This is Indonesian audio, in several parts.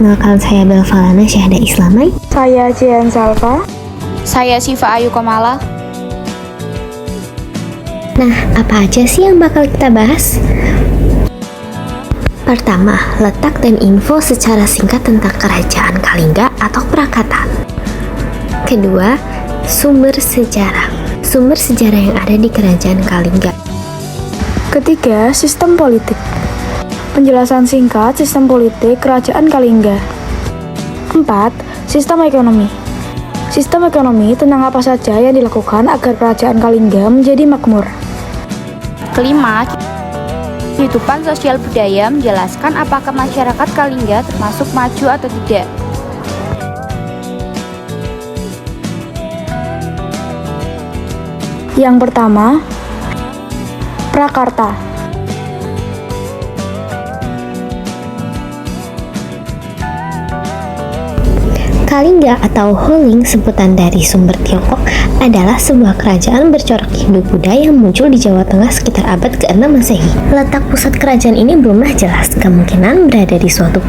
perkenalkan saya Belvalana Syahda Islamai. Saya Jian Salva. Saya Siva Ayu Komala. Nah, apa aja sih yang bakal kita bahas? Pertama, letak dan info secara singkat tentang Kerajaan Kalingga atau Prakatan. Kedua, sumber sejarah. Sumber sejarah yang ada di Kerajaan Kalingga. Ketiga, sistem politik. Penjelasan singkat sistem politik Kerajaan Kalingga. 4. Sistem ekonomi. Sistem ekonomi tentang apa saja yang dilakukan agar Kerajaan Kalingga menjadi makmur. Kelima, kehidupan sosial budaya menjelaskan apakah masyarakat Kalingga termasuk maju atau tidak. Yang pertama, Prakarta. Kalingga atau Holing, sebutan dari sumber Tiongkok, adalah sebuah kerajaan bercorak Hindu-Buddha yang muncul di Jawa Tengah sekitar abad ke-6 Masehi. Letak pusat kerajaan ini belumlah jelas, kemungkinan berada di suatu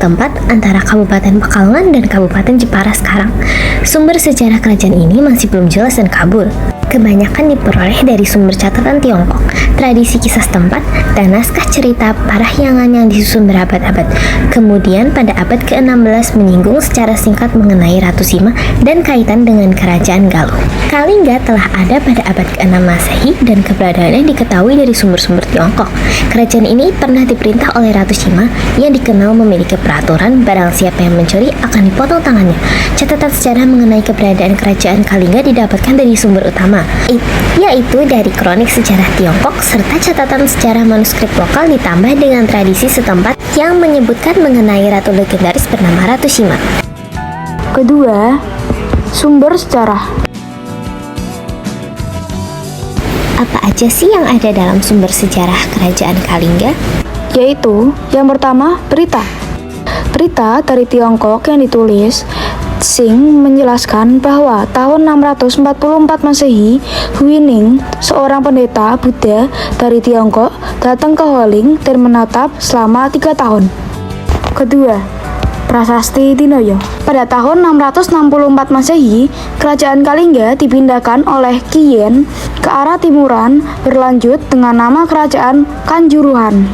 tempat antara Kabupaten Pekalongan dan Kabupaten Jepara sekarang. Sumber sejarah kerajaan ini masih belum jelas dan kabur. Kebanyakan diperoleh dari sumber catatan Tiongkok, tradisi kisah setempat, dan naskah cerita Parahyangan yang disusun berabad-abad. Kemudian pada abad ke-16 menyinggung secara singkat mengenai Ratu Sima dan kaitan dengan Kerajaan Galuh. Kalingga telah ada pada abad ke-6 Masehi dan keberadaannya diketahui dari sumber-sumber Tiongkok. Kerajaan ini pernah diperintah oleh Ratu Sima yang dikenal memiliki peraturan barang siapa yang mencuri akan dipotong tangannya. Catatan sejarah mengenai keberadaan Kerajaan Kalingga didapatkan dari sumber utama, yaitu dari kronik sejarah Tiongkok serta catatan sejarah manuskrip lokal ditambah dengan tradisi setempat yang menyebutkan mengenai ratu legendaris bernama Ratu Sima. Kedua, sumber sejarah. Apa aja sih yang ada dalam sumber sejarah Kerajaan Kalingga? Yaitu, yang pertama, berita. Berita dari Tiongkok yang ditulis Xing menjelaskan bahwa tahun 644 Masehi, Huining, seorang pendeta Buddha dari Tiongkok, datang ke Holing dan menetap selama 3 tahun. Kedua, Prasasti Dinoyo. Pada tahun 664 Masehi, Kerajaan Kalingga dipindahkan oleh Qian ke arah timuran berlanjut dengan nama Kerajaan Kanjuruhan.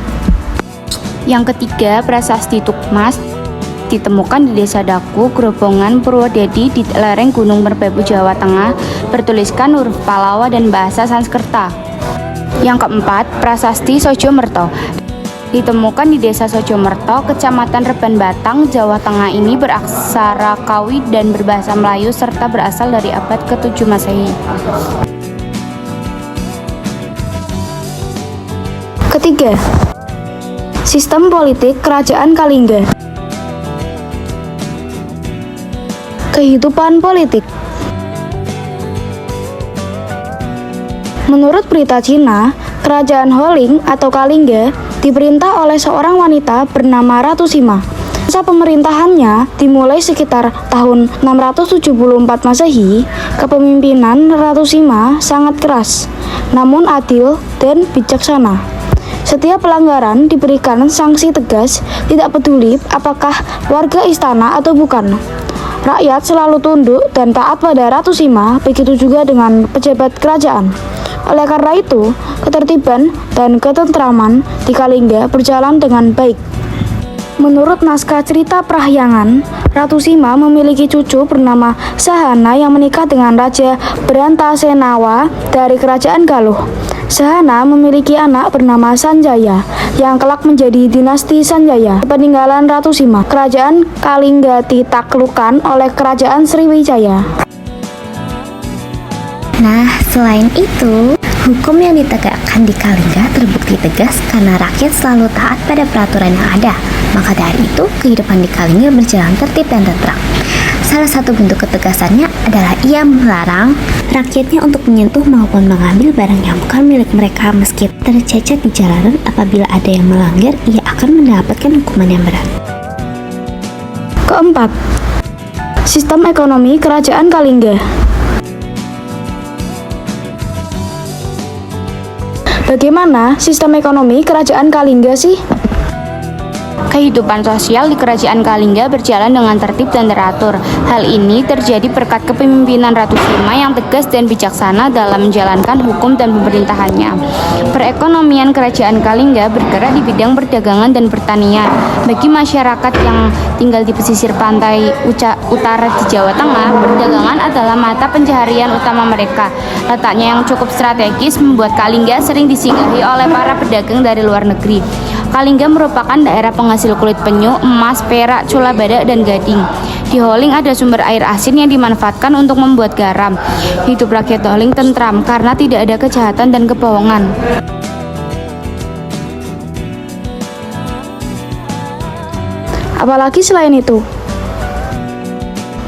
Yang ketiga, Prasasti Tukmas ditemukan di Desa Daku, Grobongan, Purwodadi di lereng Gunung Merbabu, Jawa Tengah, bertuliskan huruf Palawa dan bahasa Sanskerta. Yang keempat, Prasasti Sojomerto ditemukan di Desa Sojomerto, Kecamatan Reban Batang, Jawa Tengah. Ini beraksara Kawi dan berbahasa Melayu serta berasal dari abad ke-7 Masehi. Ketiga, sistem politik Kerajaan Kalingga. Kehidupan politik. Menurut berita Cina, Kerajaan Holing atau Kalingga diperintah oleh seorang wanita bernama Ratu Sima. Masa pemerintahannya dimulai sekitar tahun 674 Masehi. Kepemimpinan Ratu Sima sangat keras, namun adil dan bijaksana. Setiap pelanggaran diberikan sanksi tegas, tidak peduli apakah warga istana atau bukan. Rakyat selalu tunduk dan taat pada Ratu Sima, begitu juga dengan pejabat kerajaan. Oleh karena itu, ketertiban dan ketentraman di Kalingga berjalan dengan baik. Menurut naskah cerita Parahyangan, Ratu Sima memiliki cucu bernama Sahana yang menikah dengan Raja Brantasenawa dari Kerajaan Galuh. Sahana memiliki anak bernama Sanjaya yang kelak menjadi dinasti Sanjaya. Peninggalan Ratu Sima, Kerajaan Kalingga ditaklukkan oleh Kerajaan Sriwijaya. Nah, selain itu, hukum yang ditegakkan di Kalingga terbukti tegas karena rakyat selalu taat pada peraturan yang ada. Maka dari itu, kehidupan di Kalingga berjalan tertib dan tentram. Salah satu bentuk ketegasannya adalah ia melarang rakyatnya untuk menyentuh maupun mengambil barang yang bukan milik mereka meski tercecer di jalanan. Apabila ada yang melanggar, ia akan mendapatkan hukuman yang berat. Keempat, sistem ekonomi Kerajaan Kalingga. Bagaimana sistem ekonomi Kerajaan Kalingga sih? Kehidupan sosial di Kerajaan Kalingga berjalan dengan tertib dan teratur. Hal ini terjadi berkat kepemimpinan Ratu Sima yang tegas dan bijaksana dalam menjalankan hukum dan pemerintahannya. Perekonomian Kerajaan Kalingga bergerak di bidang perdagangan dan pertanian. Bagi masyarakat yang tinggal di pesisir pantai utara di Jawa Tengah, perdagangan adalah mata pencaharian utama mereka. Letaknya yang cukup strategis membuat Kalingga sering disinggahi oleh para pedagang dari luar negeri. Kalingga merupakan daerah penghasil kulit penyu, emas, perak, cula badak, dan gading. Di Holing ada sumber air asin yang dimanfaatkan untuk membuat garam. Hidup rakyat Holing tentram karena tidak ada kejahatan dan kebohongan. Apalagi selain itu,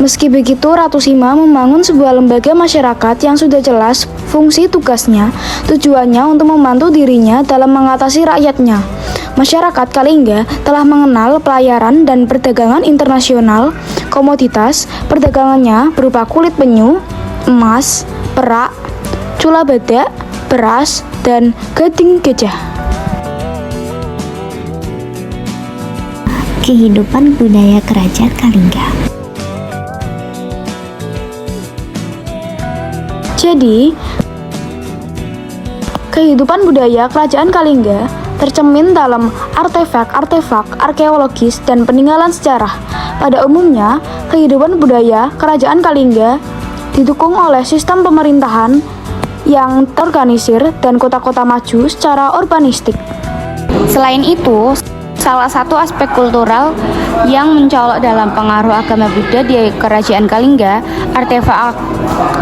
meski begitu, Ratu Sima membangun sebuah lembaga masyarakat yang sudah jelas fungsi tugasnya, tujuannya untuk membantu dirinya dalam mengatasi rakyatnya. Masyarakat Kalingga telah mengenal pelayaran dan perdagangan internasional. Komoditas perdagangannya berupa kulit penyu, emas, perak, cula badak, beras, dan gading gajah. Kehidupan budaya Kerajaan Kalingga. Jadi, kehidupan budaya Kerajaan Kalingga tercermin dalam artefak-artefak arkeologis dan peninggalan sejarah. Pada umumnya, kehidupan budaya Kerajaan Kalingga didukung oleh sistem pemerintahan yang terorganisir dan kota-kota maju secara urbanistik. Selain itu, salah satu aspek kultural yang mencolok dalam pengaruh agama Buddha di Kerajaan Kalingga, artefak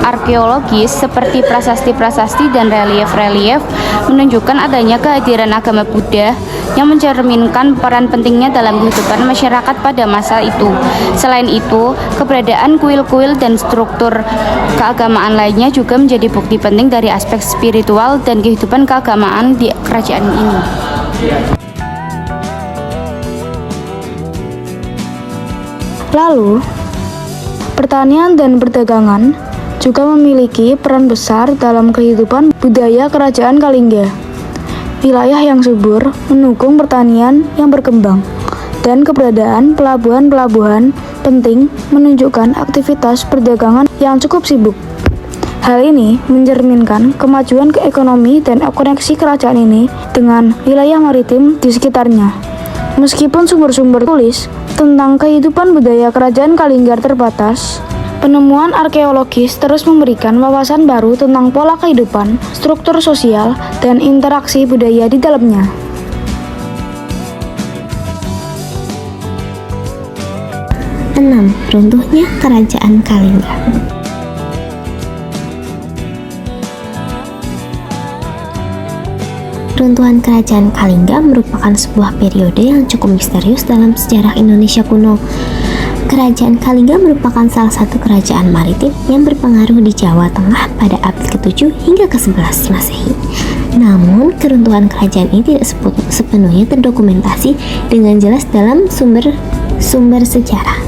arkeologis seperti prasasti-prasasti dan relief-relief menunjukkan adanya kehadiran agama Buddha yang mencerminkan peran pentingnya dalam kehidupan masyarakat pada masa itu. Selain itu, keberadaan kuil-kuil dan struktur keagamaan lainnya juga menjadi bukti penting dari aspek spiritual dan kehidupan keagamaan di kerajaan ini. Lalu, pertanian dan perdagangan juga memiliki peran besar dalam kehidupan budaya Kerajaan Kalingga. Wilayah yang subur mendukung pertanian yang berkembang, dan keberadaan pelabuhan-pelabuhan penting menunjukkan aktivitas perdagangan yang cukup sibuk. Hal ini mencerminkan kemajuan ekonomi dan koneksi kerajaan ini dengan wilayah maritim di sekitarnya. Meskipun sumber-sumber tulis tentang kehidupan budaya Kerajaan Kalingga terbatas, penemuan arkeologis terus memberikan wawasan baru tentang pola kehidupan, struktur sosial, dan interaksi budaya di dalamnya. Runtuhnya Kerajaan Kalingga. Runtuhan Kerajaan Kalingga merupakan sebuah periode yang cukup misterius dalam sejarah Indonesia kuno. Kerajaan Kalingga merupakan salah satu kerajaan maritim yang berpengaruh di Jawa Tengah pada abad ke-7 hingga ke-11 Masehi. Namun, keruntuhan kerajaan ini tidak sepenuhnya terdokumentasi dengan jelas dalam sumber sejarah.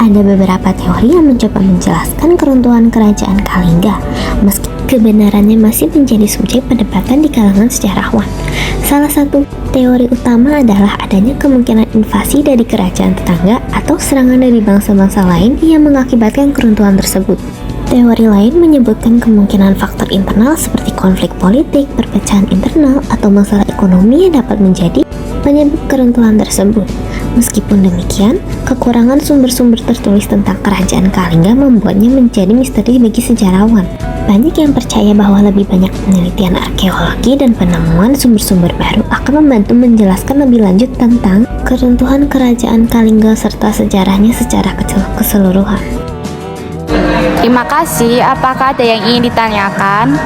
Ada beberapa teori yang mencoba menjelaskan keruntuhan Kerajaan Kalingga, meski kebenarannya masih menjadi subjek perdebatan di kalangan sejarawan. Salah satu teori utama adalah adanya kemungkinan invasi dari kerajaan tetangga atau serangan dari bangsa-bangsa lain yang mengakibatkan keruntuhan tersebut. Teori lain menyebutkan kemungkinan faktor internal seperti konflik politik, perpecahan internal, atau masalah ekonomi yang dapat menjadi penyebab keruntuhan tersebut. Meskipun demikian, kekurangan sumber-sumber tertulis tentang Kerajaan Kalingga membuatnya menjadi misteri bagi sejarawan. Banyak yang percaya bahwa lebih banyak penelitian arkeologi dan penemuan sumber-sumber baru akan membantu menjelaskan lebih lanjut tentang keruntuhan Kerajaan Kalingga serta sejarahnya secara keseluruhan. Terima kasih. Apakah ada yang ingin ditanyakan?